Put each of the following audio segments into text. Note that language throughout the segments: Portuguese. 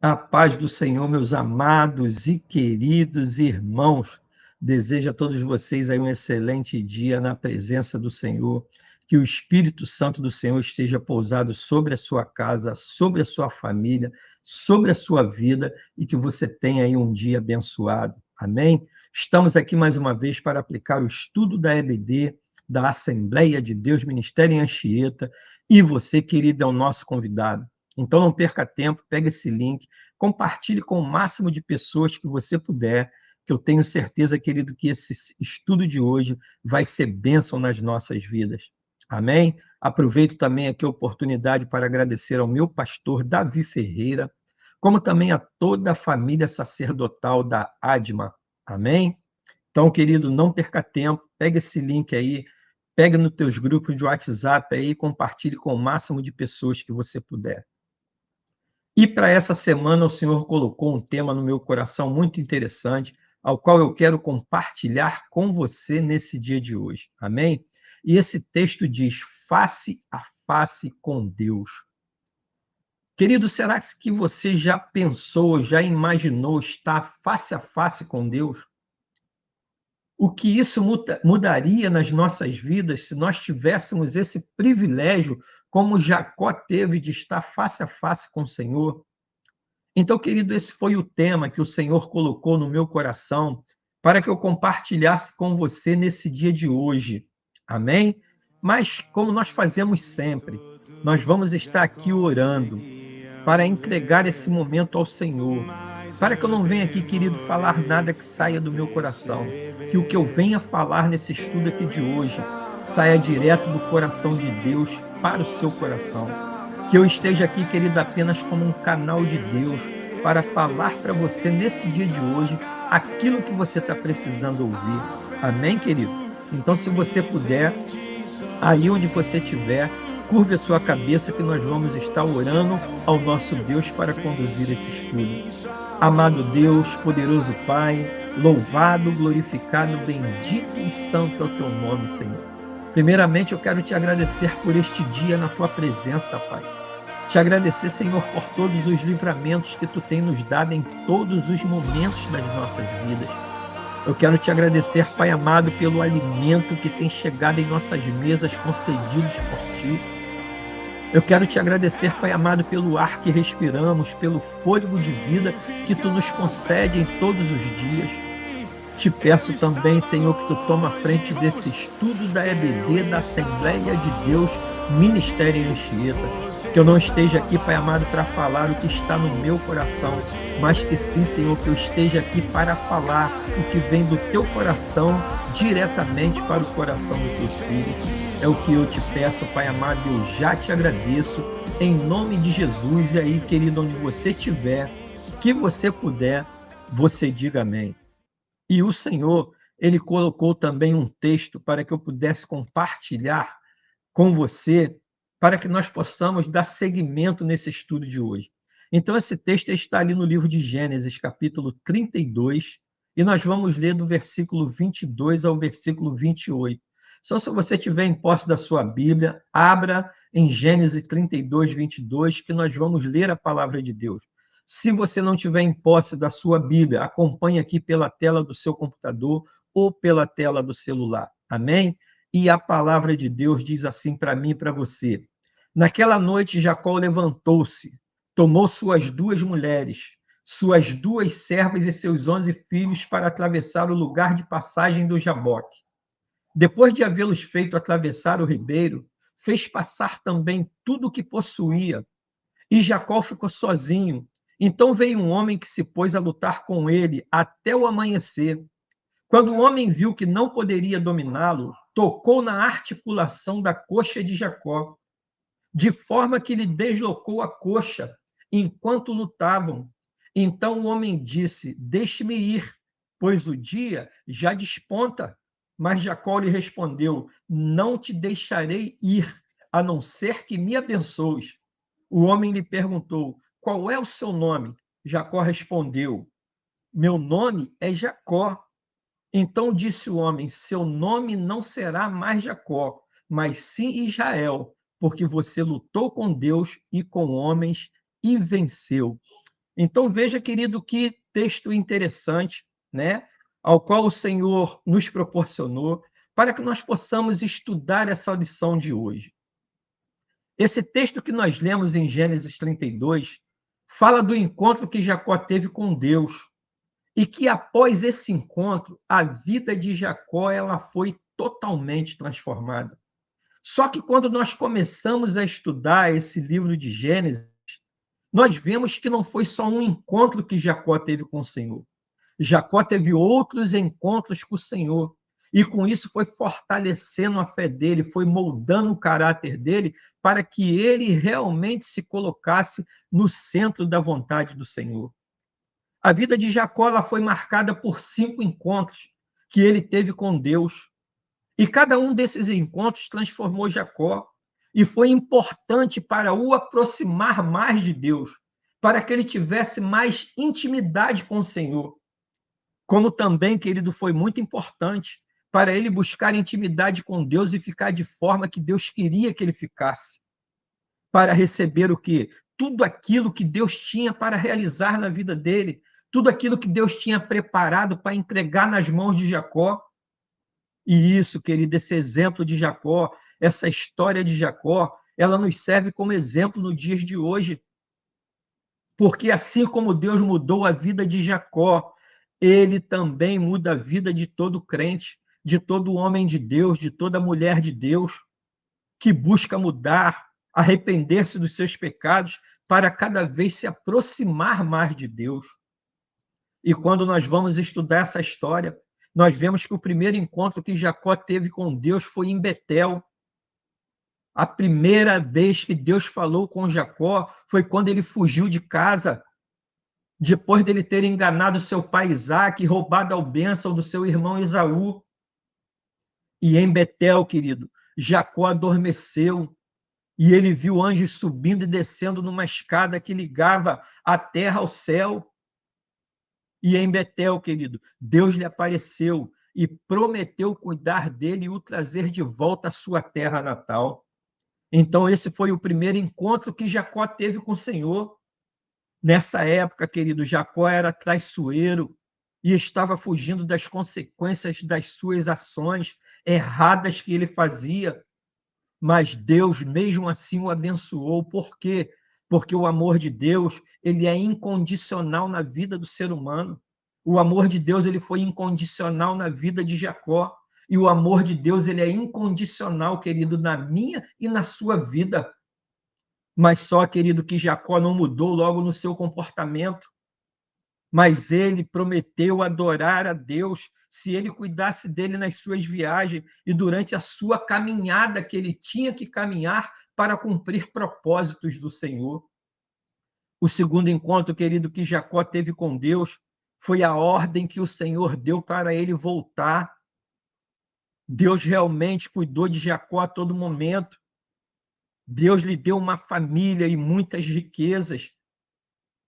A paz do Senhor, meus amados e queridos irmãos. Desejo a todos vocês aí um excelente dia na presença do Senhor. Que o Espírito Santo do Senhor esteja pousado sobre a sua casa, sobre a sua família, sobre a sua vida e que você tenha aí um dia abençoado. Amém? Estamos aqui mais uma vez para aplicar o estudo da EBD, da Assembleia de Deus Ministério em Anchieta, e você, querido, é o nosso convidado. Então não perca tempo, pega esse link, compartilhe com o máximo de pessoas que você puder, que eu tenho certeza, querido, que esse estudo de hoje vai ser bênção nas nossas vidas. Amém? Aproveito também aqui a oportunidade para agradecer ao meu pastor Davi Ferreira, como também a toda a família sacerdotal da ADMA. Amém? Então, querido, não perca tempo, pega esse link aí, pega nos teus grupos de WhatsApp aí e compartilhe com o máximo de pessoas que você puder. E para essa semana, o Senhor colocou um tema no meu coração muito interessante, ao qual eu quero compartilhar com você nesse dia de hoje. Amém? E esse texto diz: face a face com Deus. Querido, será que você já pensou, já imaginou estar face a face com Deus? O que isso mudaria nas nossas vidas se nós tivéssemos esse privilégio, como Jacó teve, de estar face a face com o Senhor? Então, querido, esse foi o tema que o Senhor colocou no meu coração para que eu compartilhasse com você nesse dia de hoje. Amém? Mas, como nós fazemos sempre, nós vamos estar aqui orando para entregar esse momento ao Senhor. Para que eu não venha aqui, querido, falar nada que saia do meu coração. Que o que eu venha falar nesse estudo aqui de hoje saia direto do coração de Deus para o seu coração. Que eu esteja aqui, querido, apenas como um canal de Deus para falar para você nesse dia de hoje aquilo que você está precisando ouvir. Amém, querido? Então, se você puder, aí onde você estiver, curve a sua cabeça que nós vamos estar orando ao nosso Deus para conduzir esse estudo. Amado Deus, poderoso Pai, louvado, glorificado, bendito e santo é o teu nome, Senhor. Primeiramente, eu quero te agradecer por este dia na tua presença, Pai. Te agradecer, Senhor, por todos os livramentos que tu tem nos dado em todos os momentos das nossas vidas. Eu quero te agradecer, Pai amado, pelo alimento que tem chegado em nossas mesas concedidos por ti. Eu quero te agradecer, Pai amado, pelo ar que respiramos, pelo fôlego de vida que tu nos concede em todos os dias. Te peço também, Senhor, que tu toma a frente desse estudo da EBD, da Assembleia de Deus, Ministério em Anchieta. Que eu não esteja aqui, Pai amado, para falar o que está no meu coração, mas que sim, Senhor, que eu esteja aqui para falar o que vem do teu coração diretamente para o coração do teu filho. É o que eu te peço, Pai amado, e eu já te agradeço, em nome de Jesus. E aí, querido, onde você estiver, que você puder, você diga amém. E o Senhor, ele colocou também um texto para que eu pudesse compartilhar com você, para que nós possamos dar seguimento nesse estudo de hoje. Então, esse texto está ali no livro de Gênesis, capítulo 32, e nós vamos ler do versículo 22 ao versículo 28. Só se você tiver em posse da sua Bíblia, abra em Gênesis 32, 22, que nós vamos ler a palavra de Deus. Se você não tiver em posse da sua Bíblia, acompanhe aqui pela tela do seu computador ou pela tela do celular. Amém? E a palavra de Deus diz assim para mim e para você: naquela noite, Jacó levantou-se, tomou suas duas mulheres, suas duas servas e seus 11 filhos para atravessar o lugar de passagem do Jaboque. Depois de havê-los feito atravessar o ribeiro, fez passar também tudo o que possuía. E Jacó ficou sozinho. Então veio um homem que se pôs a lutar com ele até o amanhecer. Quando o homem viu que não poderia dominá-lo, tocou na articulação da coxa de Jacó, de forma que lhe deslocou a coxa enquanto lutavam. Então o homem disse: deixe-me ir, pois o dia já desponta. Mas Jacó lhe respondeu: não te deixarei ir, a não ser que me abençoes. O homem lhe perguntou: qual é o seu nome? Jacó respondeu: meu nome é Jacó. Então disse o homem: seu nome não será mais Jacó, mas sim Israel, porque você lutou com Deus e com homens e venceu. Então, veja, querido, que texto interessante, né? Ao qual o Senhor nos proporcionou para que nós possamos estudar essa lição de hoje. Esse texto que nós lemos em Gênesis 32 fala do encontro que Jacó teve com Deus e que após esse encontro, a vida de Jacó ela foi totalmente transformada. Só que quando nós começamos a estudar esse livro de Gênesis, nós vemos que não foi só um encontro que Jacó teve com o Senhor. Jacó teve outros encontros com o Senhor. E com isso foi fortalecendo a fé dele, foi moldando o caráter dele para que ele realmente se colocasse no centro da vontade do Senhor. A vida de Jacó ela foi marcada por 5 encontros que ele teve com Deus. E cada um desses encontros transformou Jacó e foi importante para o aproximar mais de Deus, para que ele tivesse mais intimidade com o Senhor. Como também, querido, foi muito importante para ele buscar intimidade com Deus e ficar de forma que Deus queria que ele ficasse, para receber o quê? Tudo aquilo que Deus tinha para realizar na vida dele, tudo aquilo que Deus tinha preparado para entregar nas mãos de Jacó. E isso, querido, esse exemplo de Jacó, essa história de Jacó, ela nos serve como exemplo nos dias de hoje. Porque assim como Deus mudou a vida de Jacó, ele também muda a vida de todo crente, de todo homem de Deus, de toda mulher de Deus, que busca mudar, arrepender-se dos seus pecados, para cada vez se aproximar mais de Deus. E quando nós vamos estudar essa história, nós vemos que o primeiro encontro que Jacó teve com Deus foi em Betel. A primeira vez que Deus falou com Jacó foi quando ele fugiu de casa, depois dele ter enganado seu pai Isaque e roubado a bênção do seu irmão Esaú. E em Betel, querido, Jacó adormeceu e ele viu anjos subindo e descendo numa escada que ligava a terra ao céu. E em Betel, querido, Deus lhe apareceu e prometeu cuidar dele e o trazer de volta à sua terra natal. Então, esse foi o primeiro encontro que Jacó teve com o Senhor. Nessa época, querido, Jacó era traiçoeiro e estava fugindo das consequências das suas ações erradas que ele fazia. Mas Deus, mesmo assim, o abençoou. Por quê? Porque o amor de Deus, ele é incondicional na vida do ser humano. O amor de Deus, ele foi incondicional na vida de Jacó. E o amor de Deus, ele é incondicional, querido, na minha e na sua vida. Mas só, querido, que Jacó não mudou logo no seu comportamento. Mas ele prometeu adorar a Deus se ele cuidasse dele nas suas viagens e durante a sua caminhada que ele tinha que caminhar para cumprir propósitos do Senhor. O segundo encontro, querido, que Jacó teve com Deus foi a ordem que o Senhor deu para ele voltar. Deus realmente cuidou de Jacó a todo momento. Deus lhe deu uma família e muitas riquezas.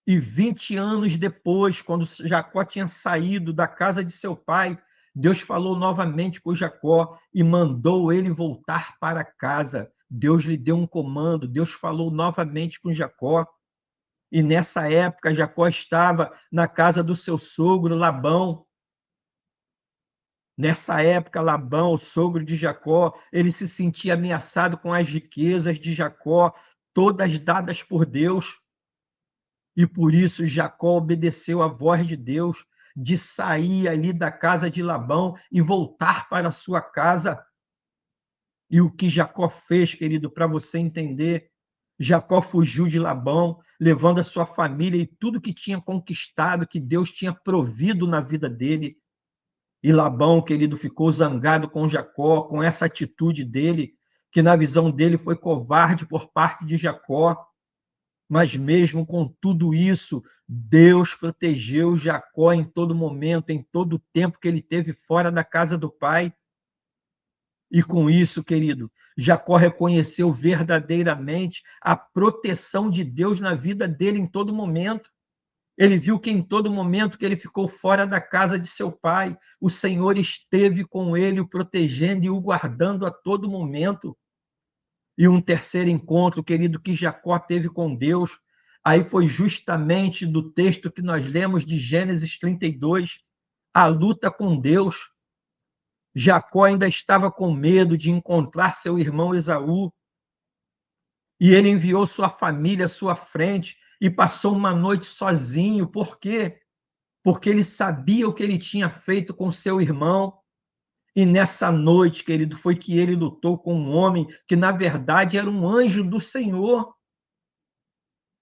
E 20 anos depois, quando Jacó tinha saído da casa de seu pai, Deus falou novamente com Jacó e mandou ele voltar para casa. Deus lhe deu um comando, Deus falou novamente com Jacó. E nessa época, Jacó estava na casa do seu sogro Labão. Nessa época, Labão, o sogro de Jacó, ele se sentia ameaçado com as riquezas de Jacó, todas dadas por Deus. E por isso Jacó obedeceu à voz de Deus de sair ali da casa de Labão e voltar para a sua casa. E o que Jacó fez, querido, para você entender, Jacó fugiu de Labão, levando a sua família e tudo que tinha conquistado, que Deus tinha provido na vida dele. E Labão, querido, ficou zangado com Jacó, com essa atitude dele, que na visão dele foi covarde por parte de Jacó. Mas mesmo com tudo isso, Deus protegeu Jacó em todo momento, em todo o tempo que ele teve fora da casa do pai. E com isso, querido, Jacó reconheceu verdadeiramente a proteção de Deus na vida dele em todo momento. Ele viu que em todo momento que ele ficou fora da casa de seu pai, o Senhor esteve com ele, o protegendo e o guardando a todo momento. E um terceiro encontro, querido, que Jacó teve com Deus Aí foi justamente do texto que nós lemos de Gênesis 32, a luta com Deus. Jacó ainda estava com medo de encontrar seu irmão Esaú, e ele enviou sua família à sua frente e passou uma noite sozinho. Por quê? Porque ele sabia o que ele tinha feito com seu irmão. E nessa noite, querido, foi que ele lutou com um homem que, na verdade, era um anjo do Senhor.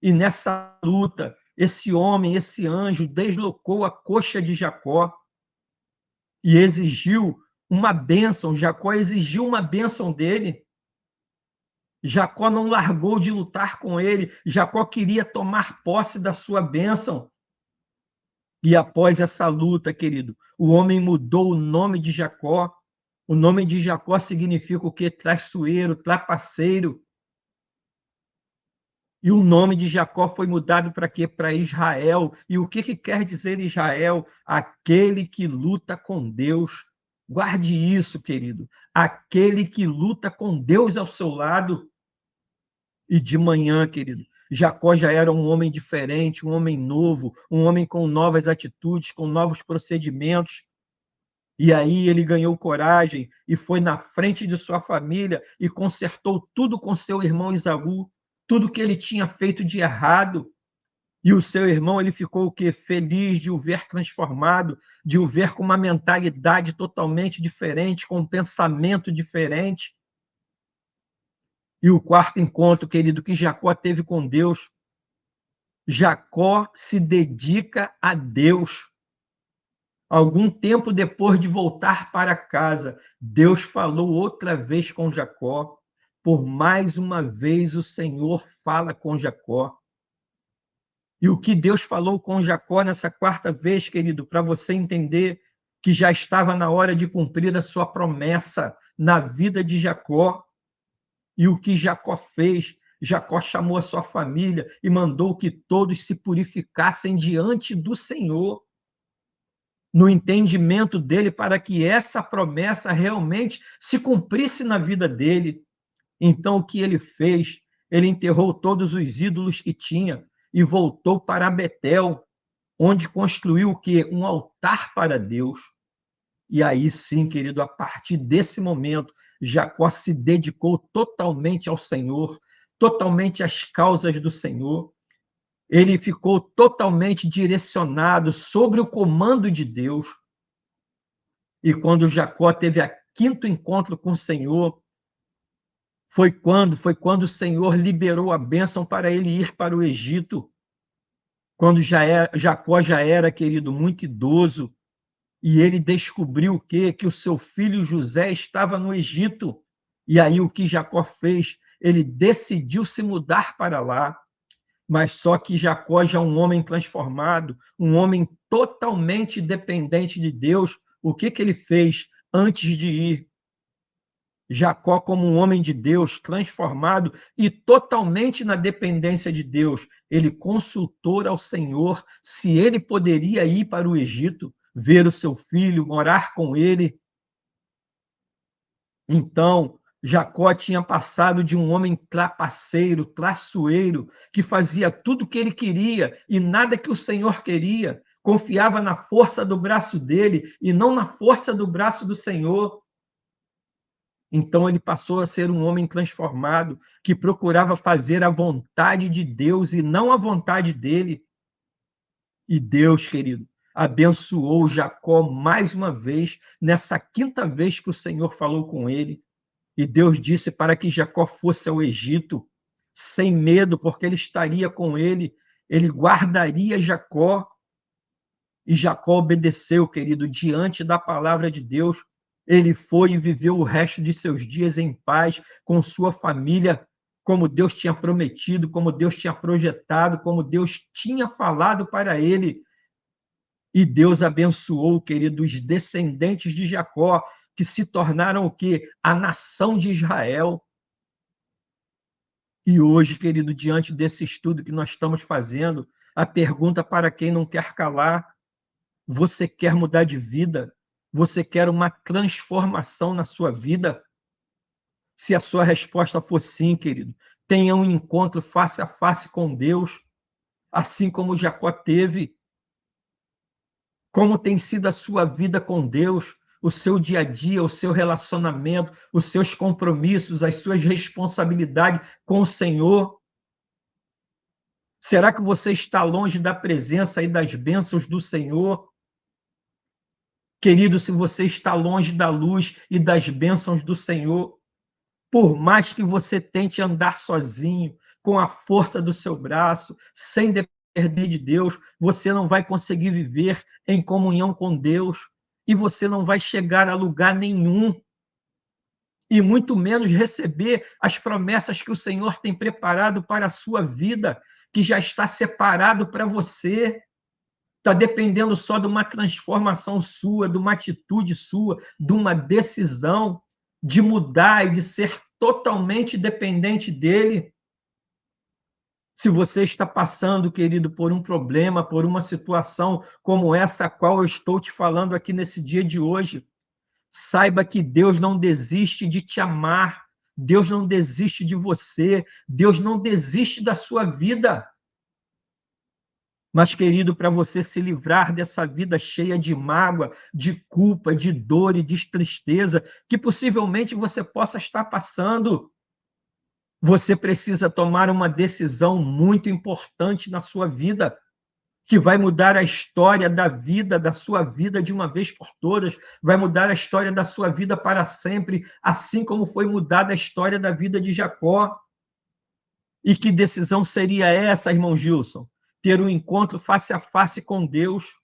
E nessa luta, esse homem, esse anjo, deslocou a coxa de Jacó e exigiu uma bênção. Jacó exigiu uma bênção dele. Jacó não largou de lutar com ele. Jacó queria tomar posse da sua bênção. E após essa luta, querido, o homem mudou o nome de Jacó. O nome de Jacó significa o quê? Traiçoeiro, trapaceiro. E o nome de Jacó foi mudado para quê? Para Israel. E o que quer dizer Israel? Aquele que luta com Deus. Guarde isso, querido. Aquele que luta com Deus ao seu lado. E de manhã, querido, Jacó já era um homem diferente, um homem novo, um homem com novas atitudes, com novos procedimentos. E aí ele ganhou coragem e foi na frente de sua família e consertou tudo com seu irmão Esaú, tudo que ele tinha feito de errado. E o seu irmão, ele ficou o quê? Feliz de o ver transformado, de o ver com uma mentalidade totalmente diferente, com um pensamento diferente. E o quarto encontro, querido, que Jacó teve com Deus, Jacó se dedica a Deus. Algum tempo depois de voltar para casa, Deus falou outra vez com Jacó. Por mais uma vez o Senhor fala com Jacó. E o que Deus falou com Jacó nessa quarta vez, querido, para você entender que já estava na hora de cumprir a sua promessa na vida de Jacó. E o que Jacó fez? Jacó chamou a sua família e mandou que todos se purificassem diante do Senhor, no entendimento dele, para que essa promessa realmente se cumprisse na vida dele. Então, o que ele fez? Ele enterrou todos os ídolos que tinha e voltou para Betel, onde construiu o quê? Um altar para Deus. E aí sim, querido, a partir desse momento, Jacó se dedicou totalmente ao Senhor, totalmente às causas do Senhor. Ele ficou totalmente direcionado sobre o comando de Deus. E quando Jacó teve o quinto encontro com o Senhor, foi quando o Senhor liberou a bênção para ele ir para o Egito. Quando Jacó já era, querido, muito idoso, e ele descobriu o quê? Que o seu filho José estava no Egito. E aí o que Jacó fez? Ele decidiu se mudar para lá. Mas só que Jacó já é um homem transformado, um homem totalmente dependente de Deus. O que ele fez antes de ir? Jacó, como um homem de Deus, transformado e totalmente na dependência de Deus, ele consultou ao Senhor se ele poderia ir para o Egito, ver o seu filho, morar com ele. Então, Jacó tinha passado de um homem trapaceiro, traiçoeiro, que fazia tudo o que ele queria e nada que o Senhor queria, confiava na força do braço dele e não na força do braço do Senhor. Então ele passou a ser um homem transformado, que procurava fazer a vontade de Deus e não a vontade dele. E Deus, querido, abençoou Jacó mais uma vez, nessa quinta vez que o Senhor falou com ele. E Deus disse para que Jacó fosse ao Egito, sem medo, porque ele estaria com ele guardaria Jacó. E Jacó obedeceu, querido, diante da palavra de Deus. Ele foi e viveu o resto de seus dias em paz, com sua família, como Deus tinha prometido, como Deus tinha projetado, como Deus tinha falado para ele. E Deus abençoou, querido, os descendentes de Jacó, que se tornaram o quê? A nação de Israel. E hoje, querido, diante desse estudo que nós estamos fazendo, a pergunta para quem não quer calar: você quer mudar de vida? Você quer uma transformação na sua vida? Se a sua resposta for sim, querido, tenha um encontro face a face com Deus. assim como Jacó teve. Como tem sido a sua vida com Deus, o seu dia a dia, o seu relacionamento, os seus compromissos, as suas responsabilidades com o Senhor? Será que você está longe da presença e das bênçãos do Senhor? Querido, se você está longe da luz e das bênçãos do Senhor, por mais que você tente andar sozinho, com a força do seu braço, sem depender de Deus, você não vai conseguir viver em comunhão com Deus e você não vai chegar a lugar nenhum e muito menos receber as promessas que o Senhor tem preparado para a sua vida, que já está separado para você. Está dependendo só de uma transformação sua, de uma atitude sua, de uma decisão de mudar e de ser totalmente dependente dele. Se você está passando, querido, por um problema, por uma situação como essa a qual eu estou te falando aqui nesse dia de hoje, saiba que Deus não desiste de te amar, Deus não desiste de você, Deus não desiste da sua vida. Mas, querido, para você se livrar dessa vida cheia de mágoa, de culpa, de dor e de tristeza, que possivelmente você possa estar passando, você precisa tomar uma decisão muito importante na sua vida, que vai mudar a história da vida, da sua vida de uma vez por todas, vai mudar a história da sua vida para sempre, assim como foi mudada a história da vida de Jacó. E que decisão seria essa, irmão Gilson? Ter um encontro face a face com Deus,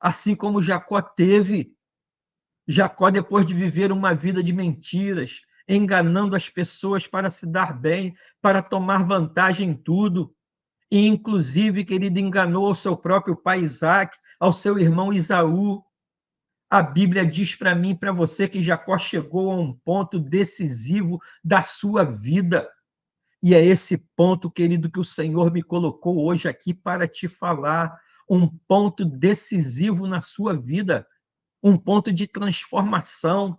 assim como Jacó teve. Jacó, depois de viver uma vida de mentiras, enganando as pessoas para se dar bem, para tomar vantagem em tudo, e inclusive, querido, enganou ao seu próprio pai Isaac, ao seu irmão Esaú. A Bíblia diz para mim e para você que Jacó chegou a um ponto decisivo da sua vida. E é esse ponto, querido, que o Senhor me colocou hoje aqui para te falar. Um ponto decisivo na sua vida, um ponto de transformação,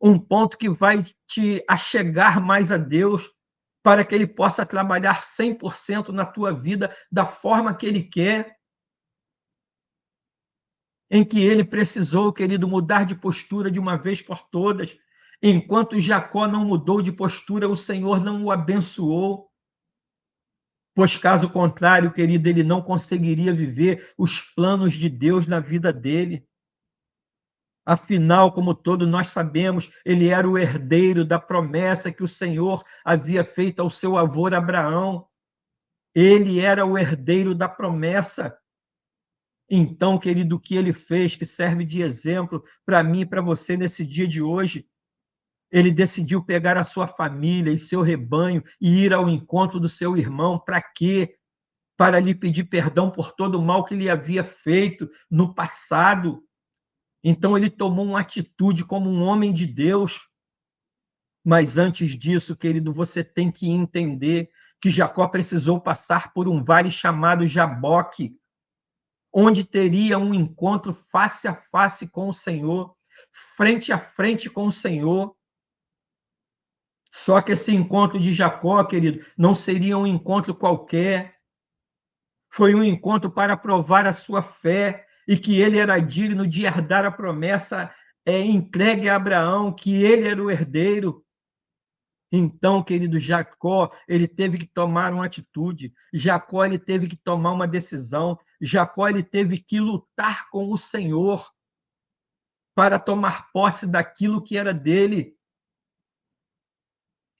um ponto que vai te achegar mais a Deus, para que Ele possa trabalhar 100% na tua vida da forma que Ele quer, em que Ele precisou, querido, mudar de postura de uma vez por todas. Enquanto Jacó não mudou de postura, o Senhor não o abençoou. Pois, caso contrário, querido, ele não conseguiria viver os planos de Deus na vida dele. Afinal, como todos nós sabemos, ele era o herdeiro da promessa que o Senhor havia feito ao seu avô Abraão. Ele era o herdeiro da promessa. Então, querido, o que ele fez, que serve de exemplo para mim e para você nesse dia de hoje, ele decidiu pegar a sua família e seu rebanho e ir ao encontro do seu irmão. Para quê? Para lhe pedir perdão por todo o mal que ele havia feito no passado. Então ele tomou uma atitude como um homem de Deus. Mas antes disso, querido, você tem que entender que Jacó precisou passar por um vale chamado Jaboque, onde teria um encontro face a face com o Senhor, frente a frente com o Senhor. Só que esse encontro de Jacó, querido, não seria um encontro qualquer. Foi um encontro para provar a sua fé e que ele era digno de herdar a promessa entregue a Abraão, que ele era o herdeiro. Então, querido, Jacó, ele teve que tomar uma atitude. Jacó, ele teve que tomar uma decisão. Jacó, ele teve que lutar com o Senhor para tomar posse daquilo que era dele.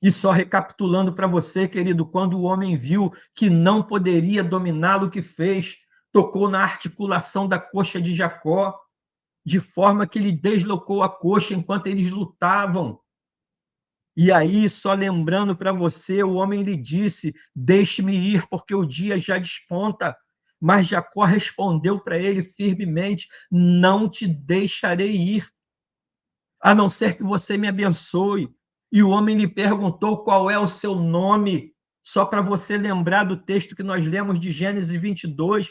E só recapitulando para você, querido, quando o homem viu que não poderia dominá-lo, o que fez? Tocou na articulação da coxa de Jacó, de forma que ele deslocou a coxa enquanto eles lutavam. E aí, só lembrando para você, o homem lhe disse: deixe-me ir, porque o dia já desponta. Mas Jacó respondeu para ele firmemente: não te deixarei ir, a não ser que você me abençoe. E o homem lhe perguntou qual é o seu nome, só para você lembrar do texto que nós lemos de Gênesis 22.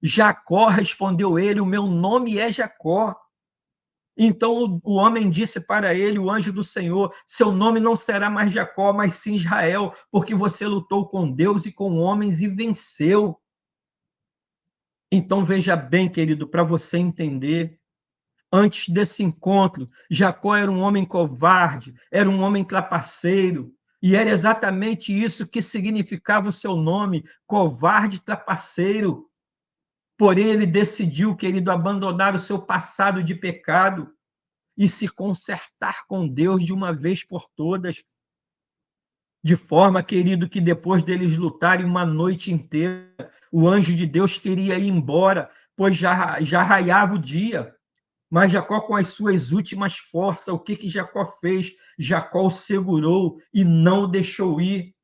Jacó, respondeu ele, o meu nome é Jacó. Então o homem disse para ele, o anjo do Senhor: seu nome não será mais Jacó, mas sim Israel, porque você lutou com Deus e com homens e venceu. Então veja bem, querido, para você entender, antes desse encontro, Jacó era um homem covarde, era um homem trapaceiro, e era exatamente isso que significava o seu nome, covarde trapaceiro. Porém, ele decidiu, querido, abandonar o seu passado de pecado e se consertar com Deus de uma vez por todas. De forma, querido, que depois deles lutarem uma noite inteira, o anjo de Deus queria ir embora, pois já raiava o dia. Mas Jacó, com as suas últimas forças, o que Jacó fez? Jacó o segurou e não o deixou ir.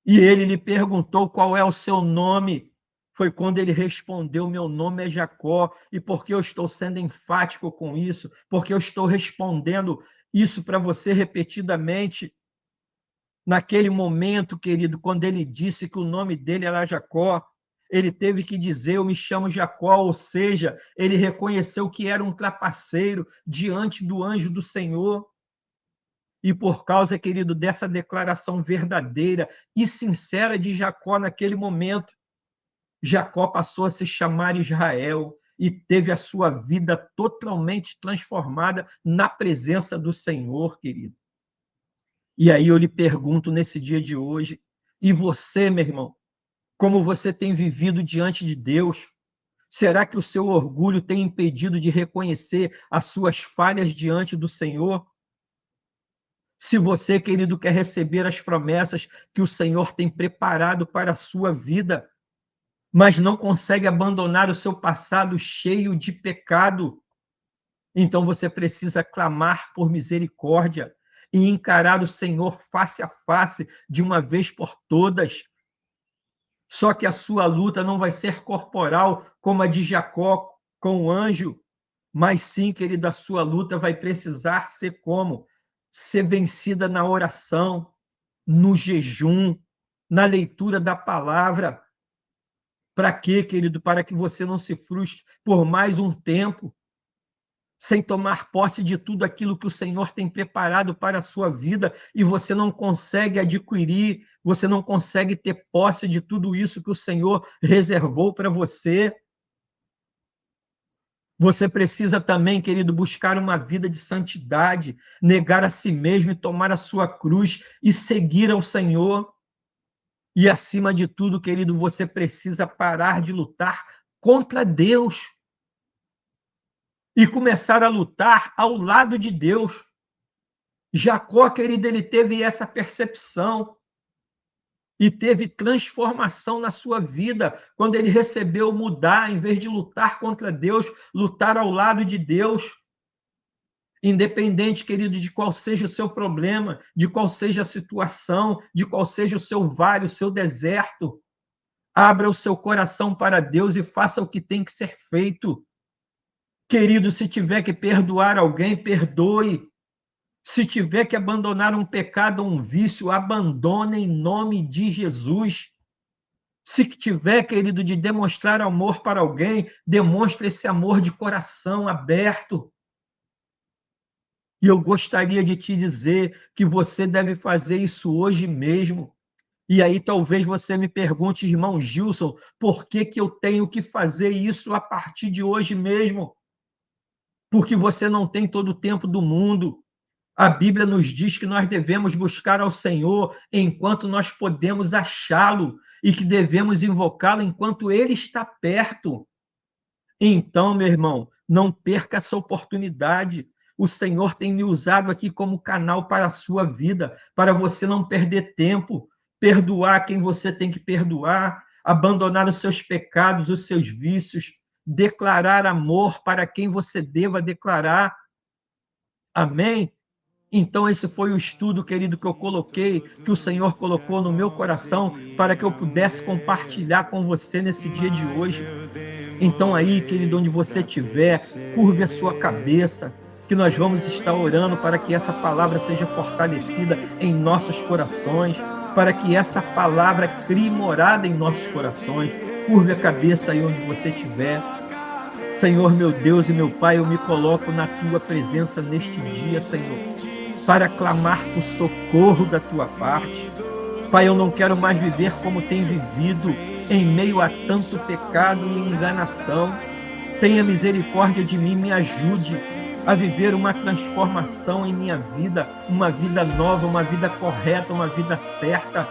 E ele lhe perguntou qual é o seu nome. Foi quando ele respondeu: meu nome é Jacó. E por que eu estou sendo enfático com isso? Porque eu estou respondendo isso para você repetidamente. Naquele momento, querido, quando ele disse que o nome dele era Jacó, ele teve que dizer: eu me chamo Jacó, ou seja, ele reconheceu que era um trapaceiro diante do anjo do Senhor. E por causa, querido, dessa declaração verdadeira e sincera de Jacó naquele momento, Jacó passou a se chamar Israel e teve a sua vida totalmente transformada na presença do Senhor, querido. E aí eu lhe pergunto nesse dia de hoje, e você, meu irmão, como você tem vivido diante de Deus? Será que o seu orgulho tem impedido de reconhecer as suas falhas diante do Senhor? Se você, querido, quer receber as promessas que o Senhor tem preparado para a sua vida, mas não consegue abandonar o seu passado cheio de pecado, então você precisa clamar por misericórdia e encarar o Senhor face a face de uma vez por todas. Só que a sua luta não vai ser corporal como a de Jacó com o anjo, mas sim, querida, a sua luta vai precisar ser como? Ser vencida na oração, no jejum, na leitura da palavra. Para quê, querido? Para que você não se frustre por mais um tempo, sem tomar posse de tudo aquilo que o Senhor tem preparado para a sua vida e você não consegue adquirir, você não consegue ter posse de tudo isso que o Senhor reservou para você. Você precisa também, querido, buscar uma vida de santidade, negar a si mesmo e tomar a sua cruz e seguir ao Senhor. E, acima de tudo, querido, você precisa parar de lutar contra Deus e começar a lutar ao lado de Deus. Jacó, querido, ele teve essa percepção e teve transformação na sua vida quando ele recebeu mudar, em vez de lutar contra Deus, lutar ao lado de Deus. Independente, querido, de qual seja o seu problema, de qual seja a situação, de qual seja o seu vale, o seu deserto, abra o seu coração para Deus e faça o que tem que ser feito. Querido, se tiver que perdoar alguém, perdoe. Se tiver que abandonar um pecado ou um vício, abandone em nome de Jesus. Se tiver, querido, de demonstrar amor para alguém, demonstre esse amor de coração aberto. E eu gostaria de te dizer que você deve fazer isso hoje mesmo. E aí talvez você me pergunte, irmão Gilson, por que eu tenho que fazer isso a partir de hoje mesmo? Porque você não tem todo o tempo do mundo. A Bíblia nos diz que nós devemos buscar ao Senhor enquanto nós podemos achá-lo e que devemos invocá-lo enquanto ele está perto. Então, meu irmão, não perca essa oportunidade. O Senhor tem me usado aqui como canal para a sua vida, para você não perder tempo, perdoar quem você tem que perdoar, abandonar os seus pecados, os seus vícios, declarar amor para quem você deva declarar. Amém? Então, esse foi o estudo, querido, que eu coloquei, que o Senhor colocou no meu coração para que eu pudesse compartilhar com você nesse dia de hoje. Então aí, querido, onde você estiver, curve a sua cabeça, que nós vamos estar orando para que essa palavra seja fortalecida em nossos corações, para que essa palavra crie morada em nossos corações. Curve a cabeça aí onde você estiver. Senhor, meu Deus e meu Pai, eu me coloco na tua presença neste dia, Senhor, para clamar por socorro da tua parte. Pai, eu não quero mais viver como tenho vivido, em meio a tanto pecado e enganação. Tenha misericórdia de mim, me ajude a viver uma transformação em minha vida, uma vida nova, uma vida correta, uma vida certa.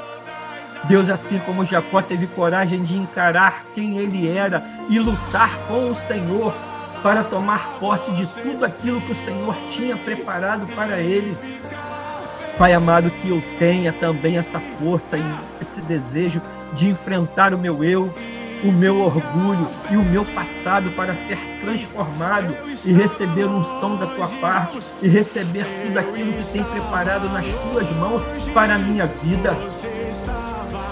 Deus, assim como Jacó teve coragem de encarar quem ele era e lutar com o Senhor para tomar posse de tudo aquilo que o Senhor tinha preparado para ele. Pai amado, que eu tenha também essa força e esse desejo de enfrentar o meu eu, o meu orgulho e o meu passado para ser transformado e receber unção da tua parte e receber tudo aquilo que tem preparado nas tuas mãos para a minha vida.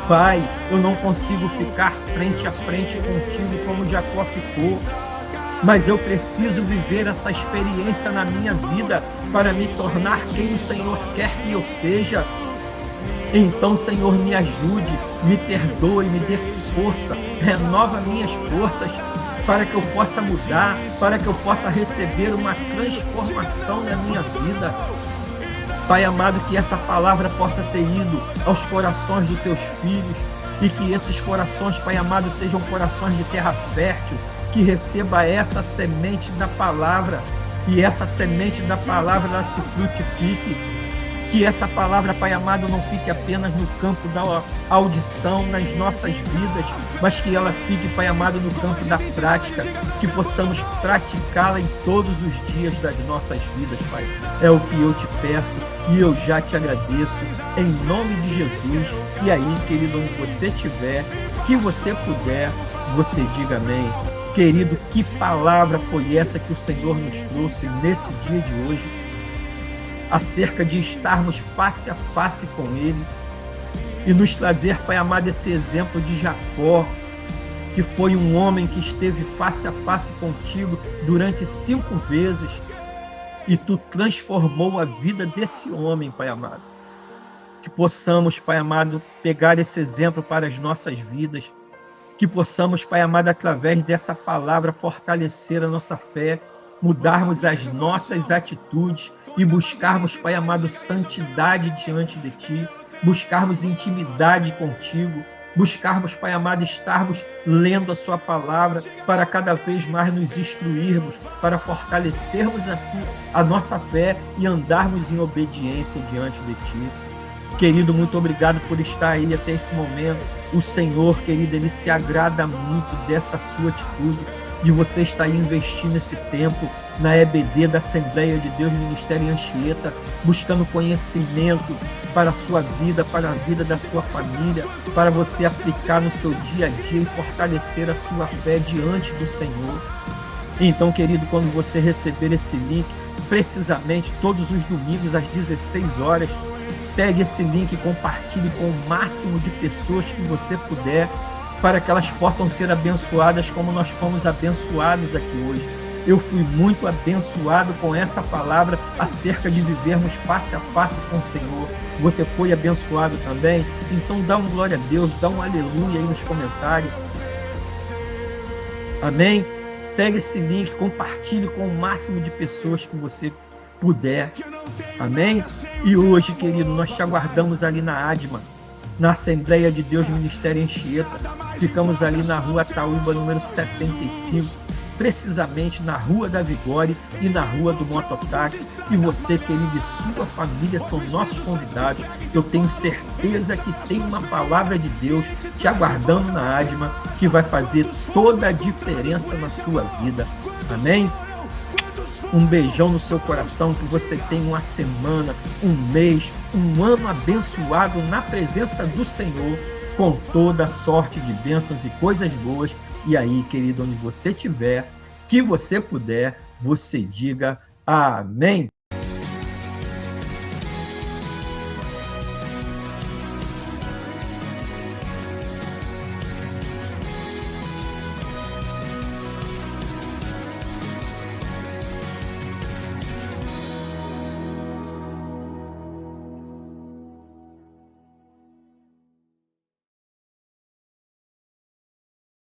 Pai, eu não consigo ficar frente a frente contigo como Jacó ficou, mas eu preciso viver essa experiência na minha vida para me tornar quem o Senhor quer que eu seja. Então, Senhor, me ajude, me perdoe, me dê força, renova minhas forças para que eu possa mudar, para que eu possa receber uma transformação na minha vida. Pai amado, que essa palavra possa ter ido aos corações dos teus filhos e que esses corações, Pai amado, sejam corações de terra fértil, que receba essa semente da palavra e essa semente da palavra ela se frutifique. Que essa palavra, Pai amado, não fique apenas no campo da audição nas nossas vidas, mas que ela fique, Pai amado, no campo da prática, que possamos praticá-la em todos os dias das nossas vidas, Pai. É o que eu te peço e eu já te agradeço, em nome de Jesus. E aí, querido, onde você estiver, que você puder, você diga amém. Querido, que palavra foi essa que o Senhor nos trouxe nesse dia de hoje? Acerca de estarmos face a face com Ele e nos trazer, Pai amado, esse exemplo de Jacó, que foi um homem que esteve face a face contigo durante 5 vezes e tu transformou a vida desse homem, Pai amado. Que possamos, Pai amado, pegar esse exemplo para as nossas vidas, que possamos, Pai amado, através dessa palavra fortalecer a nossa fé, mudarmos as nossas atitudes e buscarmos, Pai amado, santidade diante de Ti, buscarmos intimidade contigo, buscarmos, Pai amado, estarmos lendo a Sua palavra para cada vez mais nos instruirmos, para fortalecermos a nossa fé e andarmos em obediência diante de Ti. Querido, muito obrigado por estar aí até esse momento. O Senhor, querido, Ele se agrada muito dessa sua atitude, de você estar aí investindo esse tempo na EBD da Assembleia de Deus Ministério em Anchieta, buscando conhecimento para a sua vida, para a vida da sua família, para você aplicar no seu dia a dia e fortalecer a sua fé diante do Senhor. Então, querido, quando você receber esse link, precisamente todos os domingos às 16 horas, pegue esse link e compartilhe com o máximo de pessoas que você puder, para que elas possam ser abençoadas como nós fomos abençoados aqui hoje. Eu fui muito abençoado com essa palavra acerca de vivermos face a face com o Senhor. Você foi abençoado também? Então dá um glória a Deus, dá um aleluia aí nos comentários. Amém? Pegue esse link, compartilhe com o máximo de pessoas que você puder. Amém? E hoje, querido, nós te aguardamos ali na ADMA, na Assembleia de Deus Ministério em Anchieta. Ficamos ali na rua Ataúba, número 75, precisamente na Rua da Vigore e na Rua do Mototáxi. E você, querido, e sua família são nossos convidados. Eu tenho certeza que tem uma palavra de Deus te aguardando na ADMA, que vai fazer toda a diferença na sua vida. Amém? Um beijão no seu coração, que você tenha uma semana, um mês, um ano abençoado na presença do Senhor, com toda sorte de bênçãos e coisas boas. E aí, querido, onde você estiver, que você puder, você diga amém.